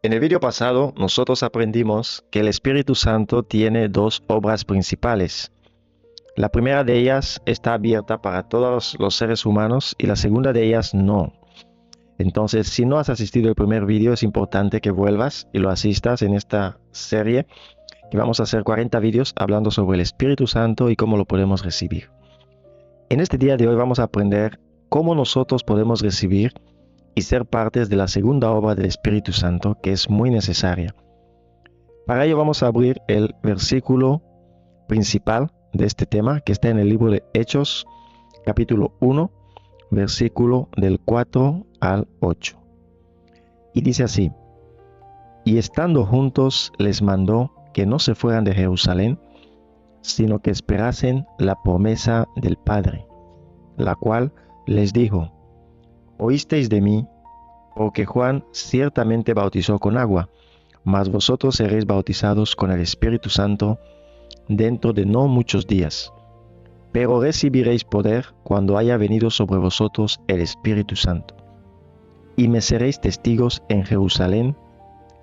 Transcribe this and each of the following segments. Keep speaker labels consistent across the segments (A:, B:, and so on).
A: En el vídeo pasado, nosotros aprendimos que el Espíritu Santo tiene dos obras principales. La primera de ellas está abierta para todos los seres humanos y la segunda de ellas no. Entonces, si no has asistido al primer vídeo, es importante que vuelvas y lo asistas en esta serie, que vamos a hacer 40 vídeos hablando sobre el Espíritu Santo y cómo lo podemos recibir. En este día de hoy vamos a aprender cómo nosotros podemos recibir y ser partes de la segunda obra del Espíritu Santo, que es muy necesaria. Para ello vamos a abrir el versículo principal de este tema, que está en el libro de Hechos, capítulo 1, versículo del 4 al 8. Y dice así: Y estando juntos les mandó que no se fueran de Jerusalén, sino que esperasen la promesa del Padre, la cual les dijo: Oísteis de mí, porque Juan ciertamente bautizó con agua, mas vosotros seréis bautizados con el Espíritu Santo dentro de no muchos días. Pero recibiréis poder cuando haya venido sobre vosotros el Espíritu Santo. Y me seréis testigos en Jerusalén,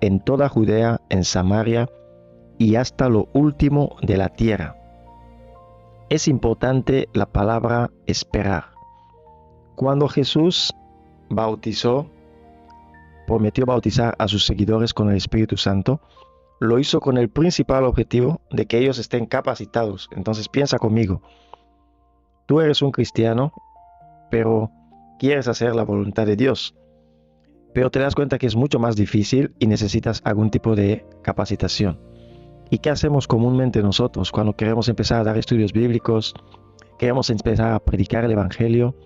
A: en toda Judea, en Samaria y hasta lo último de la tierra. Es importante la palabra esperar. Cuando Jesús prometió bautizar a sus seguidores con el Espíritu Santo, lo hizo con el principal objetivo de que ellos estén capacitados. Entonces piensa conmigo, tú eres un cristiano, pero quieres hacer la voluntad de Dios, pero te das cuenta que es mucho más difícil y necesitas algún tipo de capacitación. ¿Y qué hacemos comúnmente nosotros cuando queremos empezar a dar estudios bíblicos, queremos empezar a predicar el Evangelio,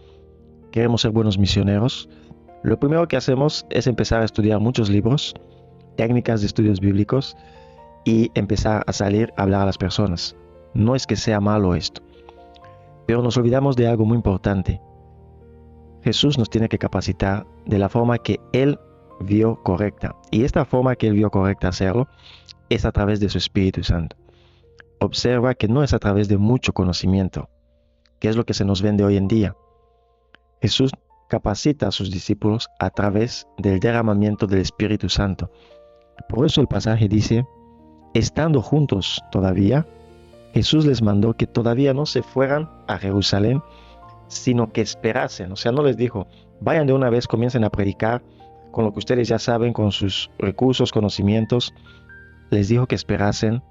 A: queremos ser buenos misioneros? Lo primero que hacemos es empezar a estudiar muchos libros, técnicas de estudios bíblicos y empezar a salir a hablar a las personas. No es que sea malo esto, pero nos olvidamos de algo muy importante. Jesús nos tiene que capacitar de la forma que Él vio correcta. Y esta forma que Él vio correcta hacerlo es a través de su Espíritu Santo. Observa que no es a través de mucho conocimiento, que es lo que se nos vende hoy en día. Jesús capacita a sus discípulos a través del derramamiento del Espíritu Santo. Por eso el pasaje dice: estando juntos todavía, Jesús les mandó que todavía no se fueran a Jerusalén, sino que esperasen. O sea, no les dijo, vayan de una vez, comiencen a predicar con lo que ustedes ya saben, con sus recursos, conocimientos. Les dijo que esperasen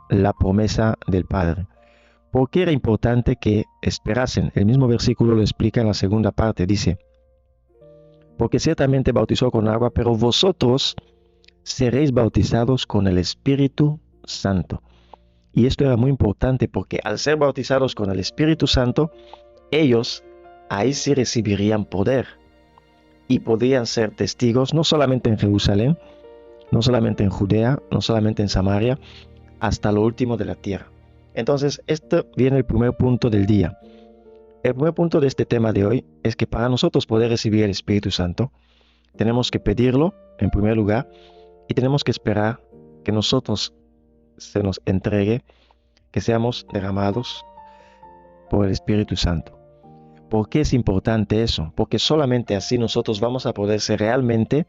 A: la promesa del Padre. ¿Por qué era importante que esperasen? El mismo versículo lo explica en la segunda parte. Dice: porque ciertamente bautizó con agua, pero vosotros seréis bautizados con el Espíritu Santo. Y esto era muy importante porque al ser bautizados con el Espíritu Santo, ellos ahí sí recibirían poder y podrían ser testigos no solamente en Jerusalén, no solamente en Judea, no solamente en Samaria, hasta lo último de la tierra. Entonces, este viene el primer punto del día. El primer punto de este tema de hoy es que para nosotros poder recibir el Espíritu Santo, tenemos que pedirlo en primer lugar y tenemos que esperar que nosotros se nos entregue, que seamos derramados por el Espíritu Santo. ¿Por qué es importante eso? Porque solamente así nosotros vamos a poder ser realmente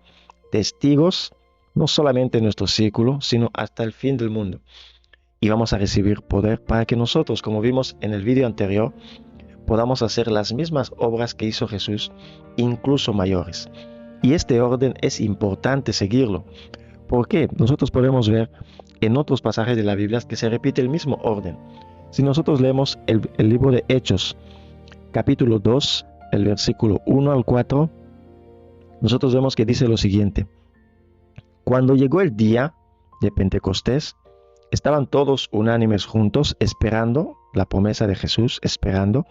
A: testigos, no solamente en nuestro círculo, sino hasta el fin del mundo. Y vamos a recibir poder para que nosotros, como vimos en el vídeo anterior, podamos hacer las mismas obras que hizo Jesús, incluso mayores. Y este orden es importante seguirlo. ¿Por qué? Nosotros podemos ver en otros pasajes de la Biblia que se repite el mismo orden. Si nosotros leemos el libro de Hechos, capítulo 2, el versículo 1 al 4, nosotros vemos que dice lo siguiente: cuando llegó el día de Pentecostés, estaban todos unánimes juntos, esperando la promesa de Jesús, esperando,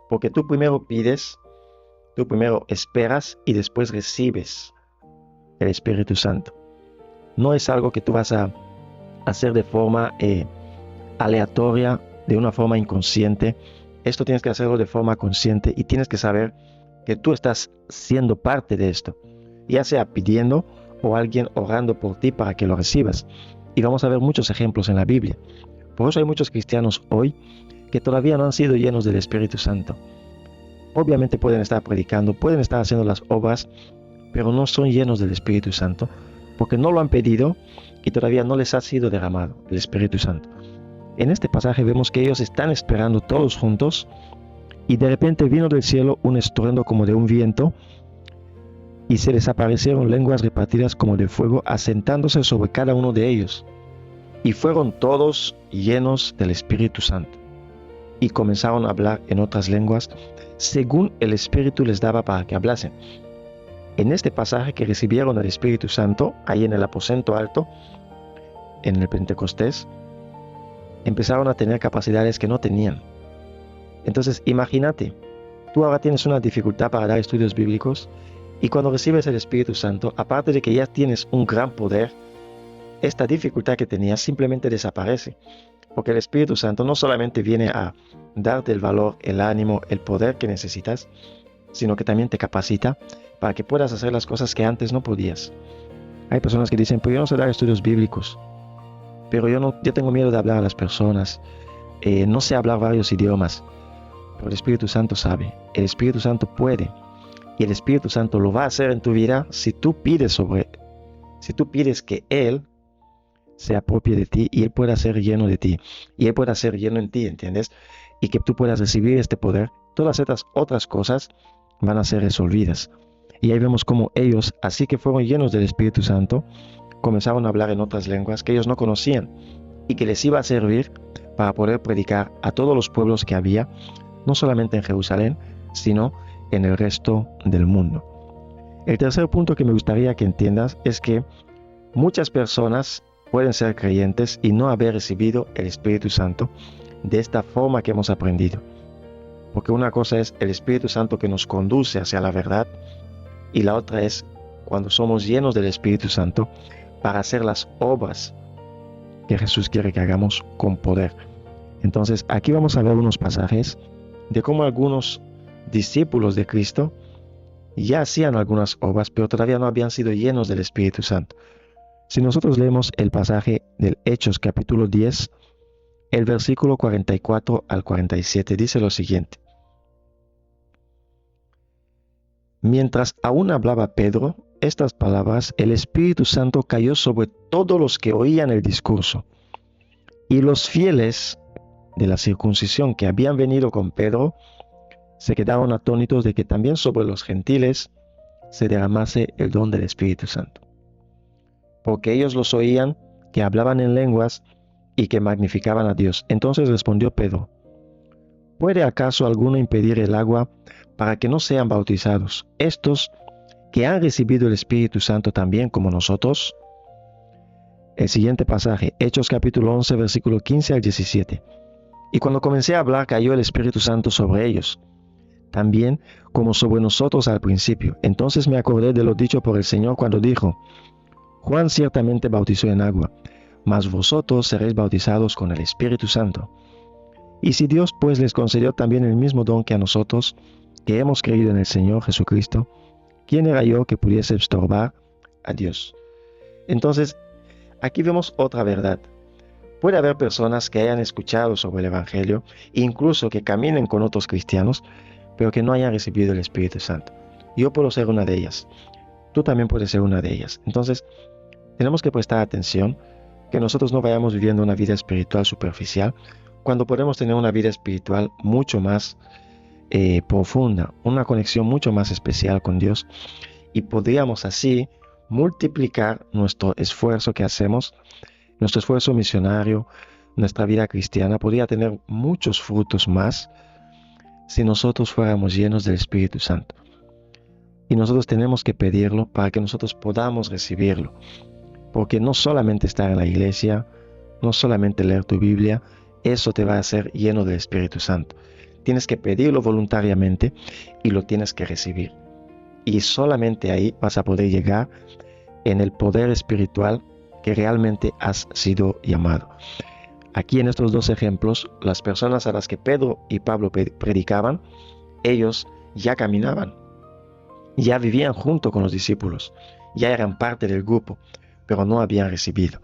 A: porque tú primero pides, tú primero esperas y después recibes el Espíritu Santo. No es algo que tú vas a hacer de forma aleatoria, de una forma inconsciente. Esto tienes que hacerlo de forma consciente y tienes que saber que tú estás siendo parte de esto, ya sea pidiendo o alguien orando por ti para que lo recibas. Y vamos a ver muchos ejemplos en la Biblia. Por eso hay muchos cristianos hoy que todavía no han sido llenos del Espíritu Santo. Obviamente pueden estar predicando, pueden estar haciendo las obras, pero no son llenos del Espíritu Santo, porque no lo han pedido y todavía no les ha sido derramado el Espíritu Santo. En este pasaje vemos que ellos están esperando todos juntos y de repente vino del cielo un estruendo como de un viento y se les aparecieron lenguas repartidas como de fuego asentándose sobre cada uno de ellos. Y fueron todos llenos del Espíritu Santo y comenzaron a hablar en otras lenguas según el Espíritu les daba para que hablasen. En este pasaje que recibieron el Espíritu Santo, ahí en el aposento alto, en el Pentecostés, empezaron a tener capacidades que no tenían. Entonces, imagínate, tú ahora tienes una dificultad para dar estudios bíblicos y cuando recibes el Espíritu Santo, aparte de que ya tienes un gran poder, esta dificultad que tenías simplemente desaparece. Porque el Espíritu Santo no solamente viene a darte el valor, el ánimo, el poder que necesitas, sino que también te capacita para que puedas hacer las cosas que antes no podías. Hay personas que dicen, pues yo no sé dar estudios bíblicos, pero yo tengo miedo de hablar a las personas, no sé hablar varios idiomas, pero el Espíritu Santo sabe, el Espíritu Santo puede, y el Espíritu Santo lo va a hacer en tu vida si tú pides que Él se apropie de ti y Él pueda ser lleno de ti, y Él pueda ser lleno en ti, ¿entiendes? Y que tú puedas recibir este poder, todas estas otras cosas van a ser resolvidas. Y ahí vemos cómo ellos, así que fueron llenos del Espíritu Santo, comenzaron a hablar en otras lenguas que ellos no conocían y que les iba a servir para poder predicar a todos los pueblos que había, no solamente en Jerusalén, sino en el resto del mundo. El tercer punto que me gustaría que entiendas es que muchas personas pueden ser creyentes y no haber recibido el Espíritu Santo de esta forma que hemos aprendido. Porque una cosa es el Espíritu Santo que nos conduce hacia la verdad y la otra es cuando somos llenos del Espíritu Santo para hacer las obras que Jesús quiere que hagamos con poder. Entonces aquí vamos a ver unos pasajes de cómo algunos discípulos de Cristo ya hacían algunas obras, pero todavía no habían sido llenos del Espíritu Santo. Si nosotros leemos el pasaje del Hechos capítulo 10, el versículo 44 al 47 dice lo siguiente. Mientras aún hablaba Pedro estas palabras, el Espíritu Santo cayó sobre todos los que oían el discurso. Y los fieles de la circuncisión que habían venido con Pedro se quedaron atónitos de que también sobre los gentiles se derramase el don del Espíritu Santo. Porque ellos los oían que hablaban en lenguas y que magnificaban a Dios. Entonces respondió Pedro, ¿puede acaso alguno impedir el agua para que no sean bautizados estos que han recibido el Espíritu Santo también como nosotros? El siguiente pasaje, Hechos capítulo 11, versículo 15 al 17. Y cuando comencé a hablar cayó el Espíritu Santo sobre ellos, también como sobre nosotros al principio. Entonces me acordé de lo dicho por el Señor cuando dijo, Juan ciertamente bautizó en agua, mas vosotros seréis bautizados con el Espíritu Santo. Y si Dios pues les concedió también el mismo don que a nosotros, que hemos creído en el Señor Jesucristo, ¿quién era yo que pudiese estorbar a Dios? Entonces, aquí vemos otra verdad. Puede haber personas que hayan escuchado sobre el Evangelio, incluso que caminen con otros cristianos, pero que no hayan recibido el Espíritu Santo. Yo puedo ser una de ellas. Tú también puedes ser una de ellas. Entonces, tenemos que prestar atención que nosotros no vayamos viviendo una vida espiritual superficial, cuando podemos tener una vida espiritual mucho más profunda, una conexión mucho más especial con Dios, y podríamos así multiplicar nuestro esfuerzo que hacemos, nuestro esfuerzo misionario, nuestra vida cristiana, podría tener muchos frutos más si nosotros fuéramos llenos del Espíritu Santo. Y nosotros tenemos que pedirlo para que nosotros podamos recibirlo. Porque no solamente estar en la iglesia, no solamente leer tu Biblia, eso te va a hacer lleno del Espíritu Santo. Tienes que pedirlo voluntariamente y lo tienes que recibir. Y solamente ahí vas a poder llegar en el poder espiritual que realmente has sido llamado. Aquí en estos dos ejemplos, las personas a las que Pedro y Pablo predicaban, ellos ya caminaban, ya vivían junto con los discípulos, ya eran parte del grupo, pero no habían recibido.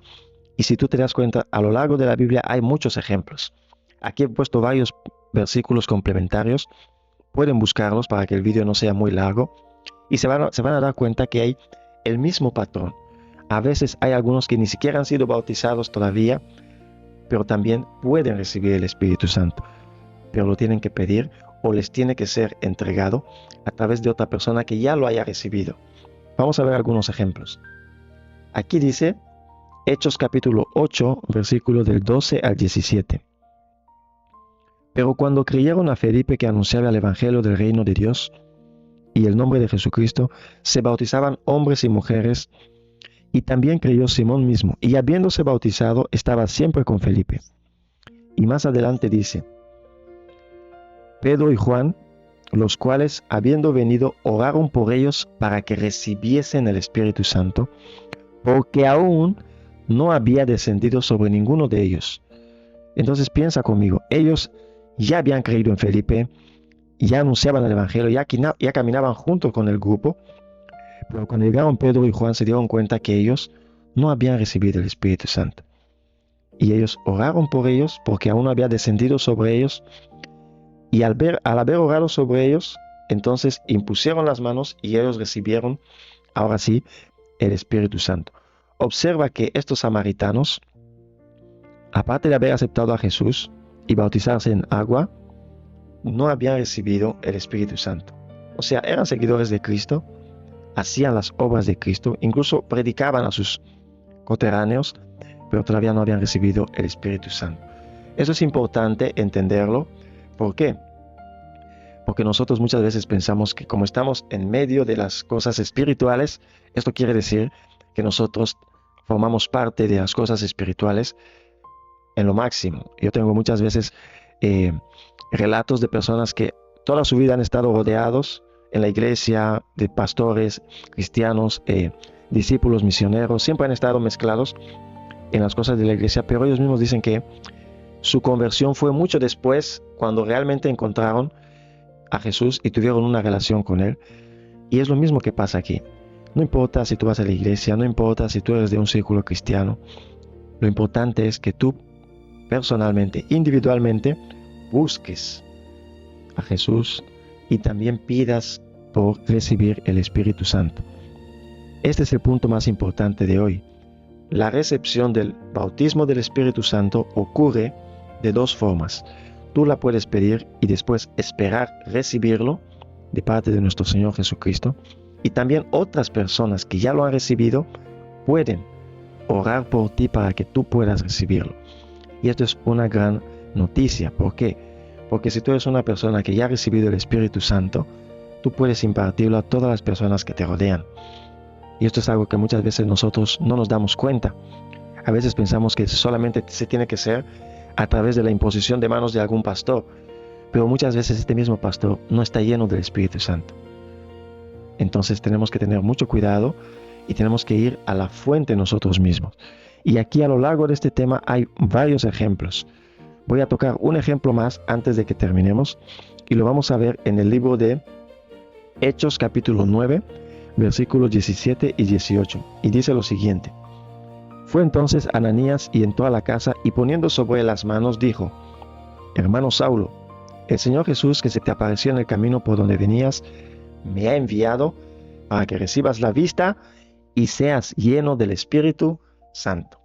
A: Y si tú te das cuenta, a lo largo de la Biblia hay muchos ejemplos. Aquí he puesto varios versículos complementarios. Pueden buscarlos para que el vídeo no sea muy largo. Y se van a dar cuenta que hay el mismo patrón. A veces hay algunos que ni siquiera han sido bautizados todavía, pero también pueden recibir el Espíritu Santo. Pero lo tienen que pedir o les tiene que ser entregado a través de otra persona que ya lo haya recibido. Vamos a ver algunos ejemplos. Aquí dice Hechos capítulo 8, versículo del 12 al 17. Pero cuando creyeron a Felipe que anunciaba el evangelio del reino de Dios y el nombre de Jesucristo, se bautizaban hombres y mujeres, y también creyó Simón mismo, y habiéndose bautizado, estaba siempre con Felipe. Y más adelante dice, Pedro y Juan, los cuales, habiendo venido, oraron por ellos para que recibiesen el Espíritu Santo, porque aún no había descendido sobre ninguno de ellos. Entonces piensa conmigo, ellos ya habían creído en Felipe, ya anunciaban el Evangelio, ya caminaban junto con el grupo, pero cuando llegaron Pedro y Juan se dieron cuenta que ellos no habían recibido el Espíritu Santo. Y ellos oraron por ellos porque aún no había descendido sobre ellos, y al haber orado sobre ellos, entonces impusieron las manos y ellos recibieron, ahora sí, el Espíritu Santo. Observa que estos samaritanos, aparte de haber aceptado a Jesús y bautizarse en agua, no habían recibido el Espíritu Santo. O sea, eran seguidores de Cristo, hacían las obras de Cristo, incluso predicaban a sus coterráneos, pero todavía no habían recibido el Espíritu Santo. Eso es importante entenderlo. ¿Por qué? Porque nosotros muchas veces pensamos que como estamos en medio de las cosas espirituales, esto quiere decir que nosotros formamos parte de las cosas espirituales en lo máximo. Yo tengo muchas veces relatos de personas que toda su vida han estado rodeados en la iglesia, de pastores, cristianos, discípulos, misioneros, siempre han estado mezclados en las cosas de la iglesia, pero ellos mismos dicen que su conversión fue mucho después, cuando realmente encontraron a Jesús y tuvieron una relación con Él. Y es lo mismo que pasa aquí. No importa si tú vas a la iglesia, no importa si tú eres de un círculo cristiano, lo importante es que tú personalmente, individualmente, busques a Jesús y también pidas por recibir el Espíritu Santo. Este es el punto más importante de hoy. La recepción del bautismo del Espíritu Santo ocurre de dos formas. Tú la puedes pedir y después esperar recibirlo de parte de nuestro Señor Jesucristo. Y también otras personas que ya lo han recibido pueden orar por ti para que tú puedas recibirlo. Y esto es una gran noticia. ¿Por qué? Porque si tú eres una persona que ya ha recibido el Espíritu Santo, tú puedes impartirlo a todas las personas que te rodean. Y esto es algo que muchas veces nosotros no nos damos cuenta. A veces pensamos que solamente se tiene que hacer a través de la imposición de manos de algún pastor, pero muchas veces este mismo pastor no está lleno del Espíritu Santo. Entonces tenemos que tener mucho cuidado y tenemos que ir a la fuente nosotros mismos. Y aquí a lo largo de este tema hay varios ejemplos. Voy a tocar un ejemplo más antes de que terminemos y lo vamos a ver en el libro de Hechos capítulo 9, versículos 17 y 18. Y dice lo siguiente. Fue entonces Ananías y entró a la casa y poniendo sobre él las manos dijo, hermano Saulo, el Señor Jesús que se te apareció en el camino por donde venías, me ha enviado para que recibas la vista y seas lleno del Espíritu Santo.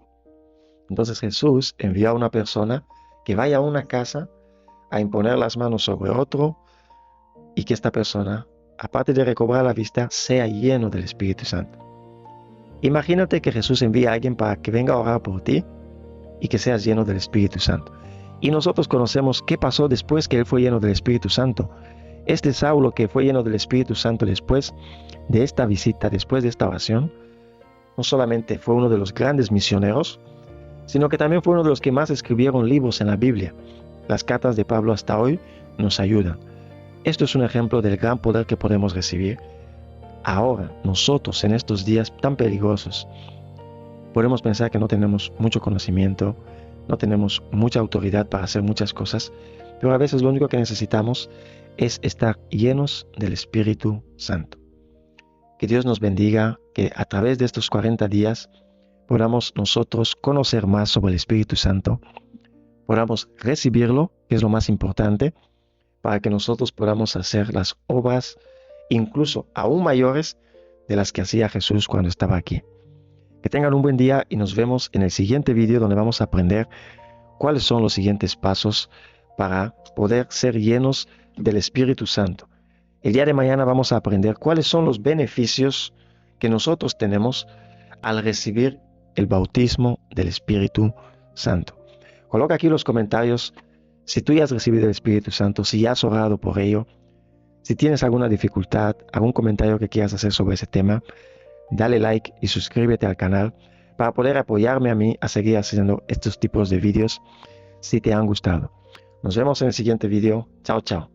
A: Entonces Jesús envió a una persona que vaya a una casa a imponer las manos sobre otro y que esta persona, aparte de recobrar la vista, sea lleno del Espíritu Santo. Imagínate que Jesús envía a alguien para que venga a orar por ti y que seas lleno del Espíritu Santo. Y nosotros conocemos qué pasó después que él fue lleno del Espíritu Santo. Este Saulo que fue lleno del Espíritu Santo después de esta visita, después de esta oración, no solamente fue uno de los grandes misioneros, sino que también fue uno de los que más escribieron libros en la Biblia. Las cartas de Pablo hasta hoy nos ayudan. Esto es un ejemplo del gran poder que podemos recibir. Ahora, nosotros en estos días tan peligrosos, podemos pensar que no tenemos mucho conocimiento, no tenemos mucha autoridad para hacer muchas cosas, pero a veces lo único que necesitamos es estar llenos del Espíritu Santo. Que Dios nos bendiga, que a través de estos 40 días podamos nosotros conocer más sobre el Espíritu Santo, podamos recibirlo, que es lo más importante, para que nosotros podamos hacer las obras incluso aún mayores de las que hacía Jesús cuando estaba aquí. Que tengan un buen día y nos vemos en el siguiente video donde vamos a aprender cuáles son los siguientes pasos para poder ser llenos del Espíritu Santo. El día de mañana vamos a aprender cuáles son los beneficios que nosotros tenemos al recibir el bautismo del Espíritu Santo. Coloca aquí en los comentarios si tú ya has recibido el Espíritu Santo, si ya has orado por ello, si tienes alguna dificultad, algún comentario que quieras hacer sobre ese tema, dale like y suscríbete al canal para poder apoyarme a mí a seguir haciendo estos tipos de vídeos si te han gustado. Nos vemos en el siguiente video. Chao, chao.